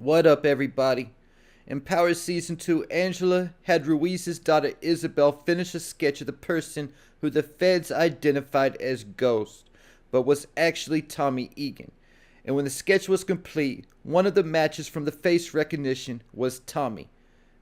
What up, everybody? In Power Season 2, Angela had Ruiz's daughter Isabel finish a sketch of the person who the feds identified as Ghost, but was actually Tommy Egan. And when the sketch was complete, one of the matches from the face recognition was Tommy.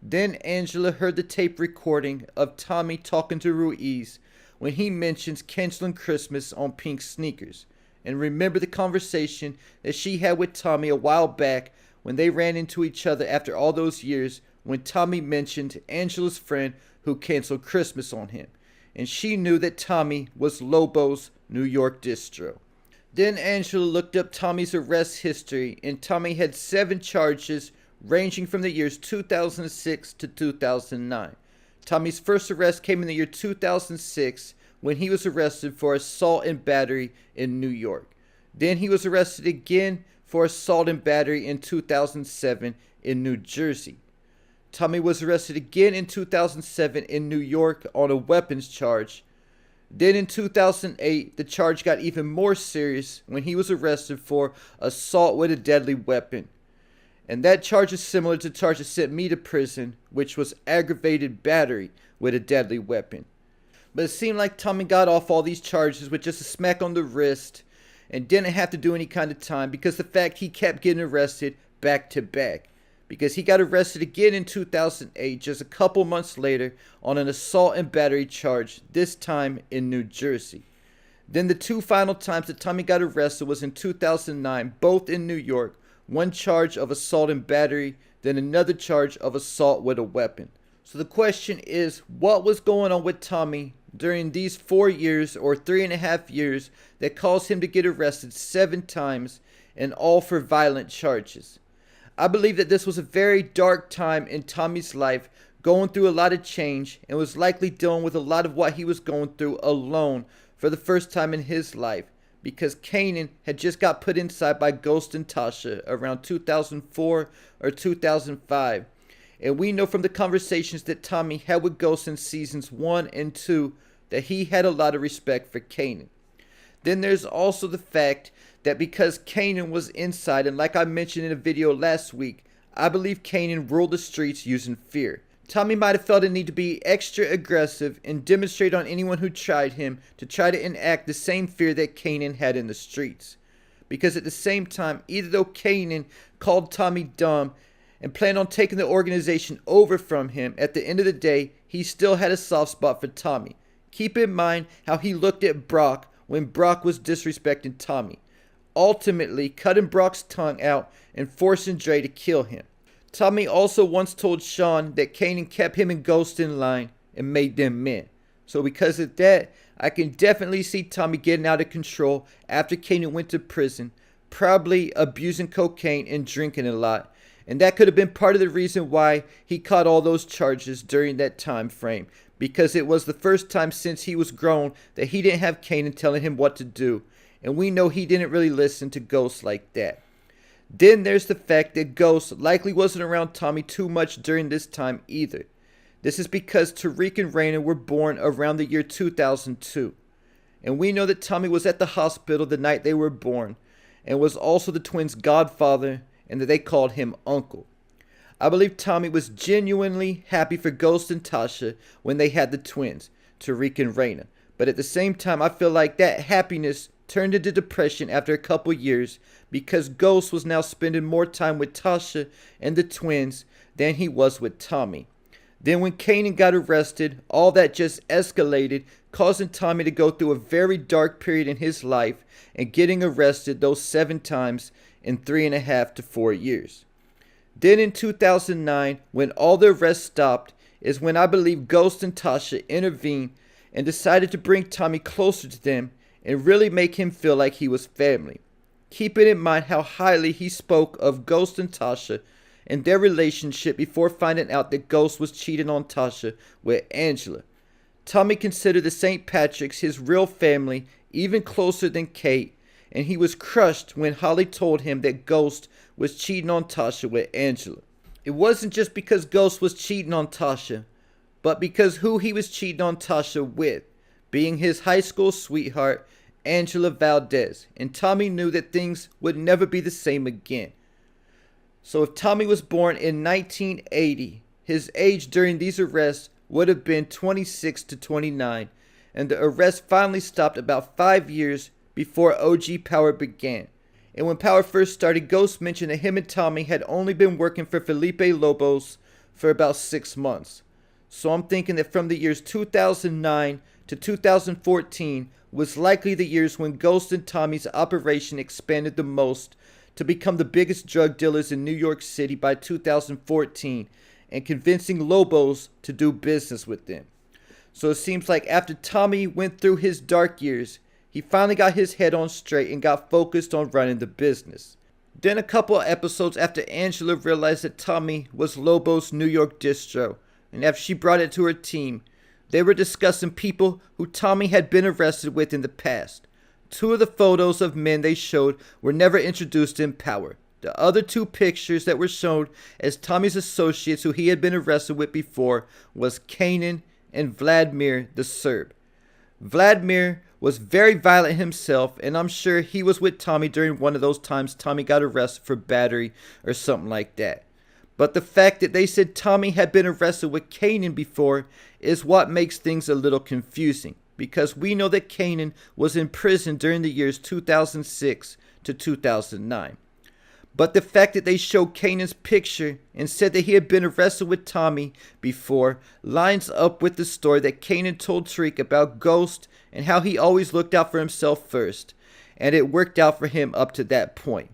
Then Angela heard the tape recording of Tommy talking to Ruiz when he mentions canceling Christmas on pink sneakers, and remember the conversation that she had with Tommy a while back when they ran into each other after all those years, when Tommy mentioned Angela's friend who canceled Christmas on him, and she knew that Tommy was Lobo's New York distro. Then Angela looked up Tommy's arrest history, and Tommy had 7 charges ranging from the years 2006 to 2009. Tommy's first arrest came in the year 2006 when he was arrested for assault and battery in New York. Then he was arrested again for assault and battery in 2007 in New Jersey. Tommy was arrested again in 2007 in New York on a weapons charge. Then in 2008, the charge got even more serious when he was arrested for assault with a deadly weapon. And that charge is similar to the charge that sent me to prison, which was aggravated battery with a deadly weapon. But it seemed like Tommy got off all these charges with just a smack on the wrist and didn't have to do any kind of time because the fact he kept getting arrested back to back. Because he got arrested again in 2008, just a couple months later, on an assault and battery charge, this time in New Jersey. Then the 2 final times that Tommy got arrested was in 2009, both in New York. One charge of assault and battery, then another charge of assault with a weapon. So the question is, what was going on with Tommy during these 4 years or 3.5 years that caused him to get arrested 7 times, and all for violent charges? I believe that this was a very dark time in Tommy's life, going through a lot of change, and was likely dealing with a lot of what he was going through alone for the first time in his life, because Kanan had just got put inside by Ghost and Tasha around 2004 or 2005. And we know from the conversations that Tommy had with Ghost in seasons 1 and 2 that he had a lot of respect for Kanan. Then there's also the fact that because Kanan was inside, and like I mentioned in a video last week, I believe Kanan ruled the streets using fear. Tommy might have felt a need to be extra aggressive and demonstrate on anyone who tried him to try to enact the same fear that Kanan had in the streets. Because at the same time, even though Kanan called Tommy dumb and planned on taking the organization over from him, at the end of the day, he still had a soft spot for Tommy. Keep in mind how he looked at Brock when Brock was disrespecting Tommy, ultimately cutting Brock's tongue out and forcing Dre to kill him. Tommy also once told Sean that Kanan kept him and Ghost in line and made them men. So because of that, I can definitely see Tommy getting out of control after Kanan went to prison, probably abusing cocaine and drinking a lot. And that could have been part of the reason why he caught all those charges during that time frame, because it was the first time since he was grown that he didn't have Kanan telling him what to do. And we know he didn't really listen to Ghost like that. Then there's the fact that Ghost likely wasn't around Tommy too much during this time either. This is because Tariq and Raina were born around the year 2002. And we know that Tommy was at the hospital the night they were born, and was also the twins' godfather, and that they called him Uncle. I believe Tommy was genuinely happy for Ghost and Tasha when they had the twins, Tariq and Raina. But at the same time, I feel like that happiness turned into depression after a couple years, because Ghost was now spending more time with Tasha and the twins than he was with Tommy. Then when Kanan got arrested, all that just escalated, causing Tommy to go through a very dark period in his life and getting arrested those 7 times in 3.5 to 4 years. Then in 2009, when all the arrests stopped, is when I believe Ghost and Tasha intervened and decided to bring Tommy closer to them and really make him feel like he was family. Keeping in mind how highly he spoke of Ghost and Tasha and their relationship before finding out that Ghost was cheating on Tasha with Angela. Tommy considered the St. Patrick's his real family, even closer than Kate, and he was crushed when Holly told him that Ghost was cheating on Tasha with Angela. It wasn't just because Ghost was cheating on Tasha, but because who he was cheating on Tasha with, being his high school sweetheart, Angela Valdez, and Tommy knew that things would never be the same again. So if Tommy was born in 1980, his age during these arrests would have been 26 to 29, and the arrest finally stopped about 5 years before OG Power began. And when Power first started, Ghost mentioned that him and Tommy had only been working for Felipe Lobos for about 6 months. So I'm thinking that from the years 2009 to 2014 was likely the years when Ghost and Tommy's operation expanded the most to become the biggest drug dealers in New York City by 2014 and convincing Lobos to do business with them. So it seems like after Tommy went through his dark years, he finally got his head on straight and got focused on running the business. Then a couple of episodes after Angela realized that Tommy was Lobos' New York distro, and after she brought it to her team, they were discussing people who Tommy had been arrested with in the past. 2 of the photos of men they showed were never introduced in Power. The other 2 pictures that were shown as Tommy's associates who he had been arrested with before was Kanan and Vladimir the Serb. Vladimir was very violent himself, and I'm sure he was with Tommy during one of those times Tommy got arrested for battery or something like that. But the fact that they said Tommy had been arrested with Kanan before is what makes things a little confusing, because we know that Kanan was in prison during the years 2006 to 2009. But the fact that they showed Kanan's picture and said that he had been arrested with Tommy before lines up with the story that Kanan told Tariq about Ghost and how he always looked out for himself first, and it worked out for him up to that point.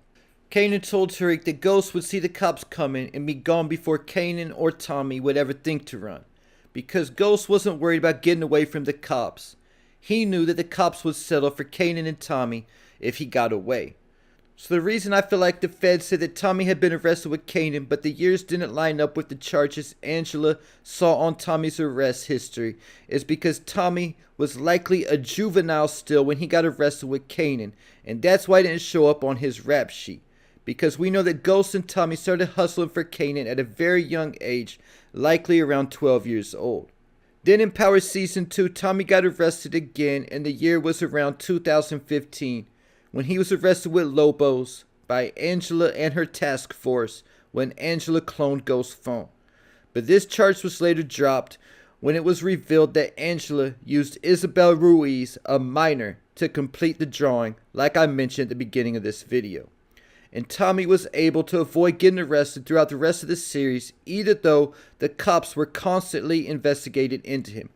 Kanan told Tariq that Ghost would see the cops coming and be gone before Kanan or Tommy would ever think to run, because Ghost wasn't worried about getting away from the cops. He knew that the cops would settle for Kanan and Tommy if he got away. So the reason I feel like the feds said that Tommy had been arrested with Kanan, but the years didn't line up with the charges Angela saw on Tommy's arrest history, is because Tommy was likely a juvenile still when he got arrested with Kanan, and that's why he didn't show up on his rap sheet. Because we know that Ghost and Tommy started hustling for Kanan at a very young age, likely around 12 years old. Then in Power Season 2, Tommy got arrested again, and the year was around 2015. When he was arrested with Lobos by Angela and her task force when Angela cloned Ghost's phone. But this charge was later dropped when it was revealed that Angela used Isabel Ruiz, a minor, to complete the drawing, like I mentioned at the beginning of this video. And Tommy was able to avoid getting arrested throughout the rest of the series, even though the cops were constantly investigating into him,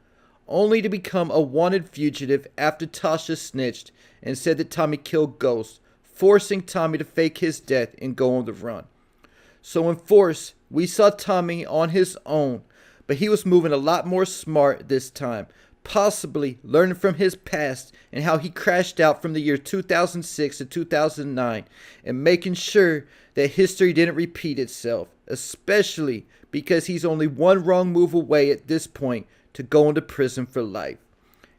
only to become a wanted fugitive after Tasha snitched and said that Tommy killed Ghost, forcing Tommy to fake his death and go on the run. So in Force, we saw Tommy on his own, but he was moving a lot more smart this time, possibly learning from his past and how he crashed out from the year 2006 to 2009 and making sure that history didn't repeat itself, especially because he's only one wrong move away at this point to go into prison for life.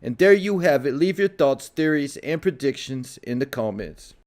And there you have it. Leave your thoughts, theories, and predictions in the comments.